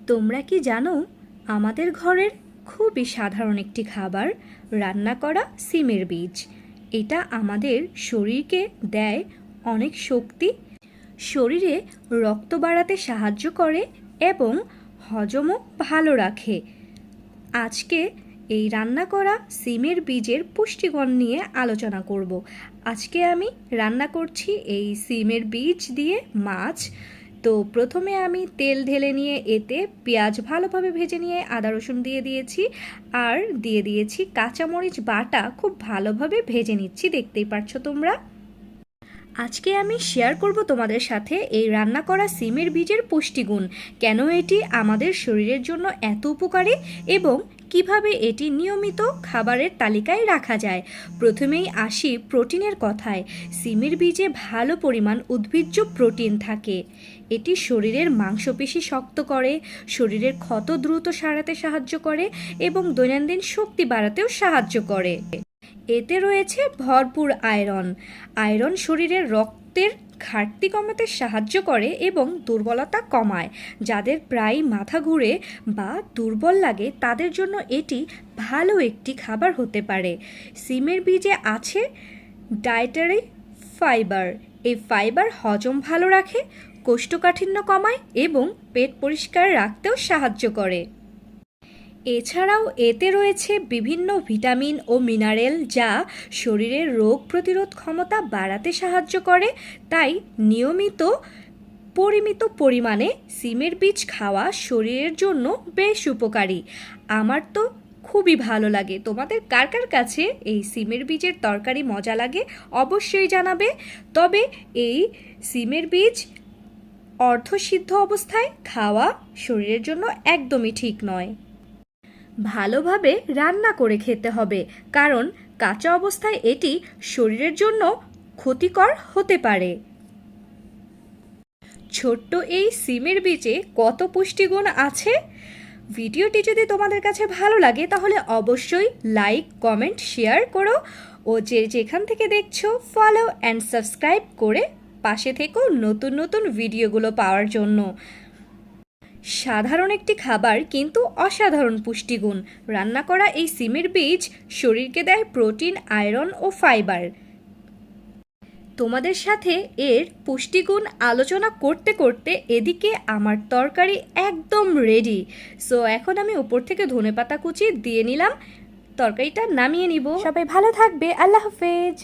তোমরা কি জানো আমাদের ঘরের খুবই সাধারণ একটি খাবার রান্না করা সিমের বীজ। এটা আমাদের শরীরকে দেয় অনেক শক্তি, শরীরে রক্ত বাড়াতে সাহায্য করে এবং হজমও ভালো রাখে। আজকে এই রান্না করা সিমের বীজের পুষ্টিগুণ নিয়ে আলোচনা করব। আজকে আমি রান্না করছি এই সিমের বীজ দিয়ে মাছ। তো প্রথমে আমি তেল ঢেলে নিয়ে এতে পেঁয়াজ ভালোভাবে ভেজে নিয়ে আদা রসুন দিয়ে দিয়েছি, আর দিয়ে দিয়েছি কাঁচামরিচ বাটা, খুব ভালোভাবে ভেজে নিচ্ছি, দেখতেই পাচ্ছ তোমরা। আজকে আমি শেয়ার করব তোমাদের সাথে এই রান্না করা সিমের বীজের পুষ্টিগুণ, কেন এটি আমাদের শরীরের জন্য এত উপকারী এবং কিভাবে এটি নিয়মিত খাবারের তালিকায় রাখা যায়। প্রথমেই আসি প্রোটিনের কথায়। সিমের বীজে ভালো পরিমাণ উদ্ভিজ্জ প্রোটিন থাকে। এটি শরীরের মাংসপেশি শক্ত করে, শরীরের ক্ষত দ্রুত সারাতে সাহায্য করে এবং দৈনন্দিন শক্তি বাড়াতেও সাহায্য করে। এতে রয়েছে ভরপুর আয়রন। আয়রন শরীরের রক্তের ঘাটতি কমাতে সাহায্য করে এবং দুর্বলতা কমায়। যাদের প্রায় মাথা ঘুরে বা দুর্বল লাগে তাদের জন্য এটি ভালো একটি খাবার হতে পারে। সিমের বীজে আছে ডায়েটারি ফাইবার। এই ফাইবার হজম ভালো রাখে, কোষ্ঠকাঠিন্য কমায় এবং পেট পরিষ্কার রাখতেও সাহায্য করে। এছাড়াও এতে রয়েছে বিভিন্ন ভিটামিন ও মিনারেল, যা শরীরের রোগ প্রতিরোধ ক্ষমতা বাড়াতে সাহায্য করে। তাই নিয়মিত পরিমিত পরিমাণে সিমের বীজ খাওয়া শরীরের জন্য বেশ উপকারী। আমার তো খুবই ভালো লাগে। তোমাদের কার কার কাছে এই সিমের বীজের তরকারি মজা লাগে অবশ্যই জানাবে। তবে এই সিমের বীজ অর্ধসিদ্ধ অবস্থায় খাওয়া শরীরের জন্য একদমই ঠিক নয়। ভালোভাবে রান্না করে খেতে হবে, কারণ কাঁচা অবস্থায় এটি শরীরের জন্য ক্ষতিকর হতে পারে। ছোট্ট এই সিমের বীজে কত পুষ্টিগুণ আছে। ভিডিওটি যদি তোমাদের কাছে ভালো লাগে তাহলে অবশ্যই লাইক, কমেন্ট, শেয়ার করো ও যেখান থেকে দেখছো ফলো অ্যান্ড সাবস্ক্রাইব করে পাশে থেকো নতুন নতুন ভিডিওগুলো পাওয়ার জন্য। সাধারণ একটি খাবার কিন্তু অসাধারণ পুষ্টিগুণ। রান্না করা এই সিমের বীজ শরীরকে দেয় প্রোটিন, আয়রন ও ফাইবার। তোমাদের সাথে এর পুষ্টিগুণ আলোচনা করতে করতে এদিকে আমার তরকারি একদম রেডি। সো এখন আমি উপর থেকে ধনেপাতা কুচি দিয়ে নিলাম, তরকারিটা নামিয়ে নিব। সবাই ভালো থাকবে, আল্লাহ হাফেজ।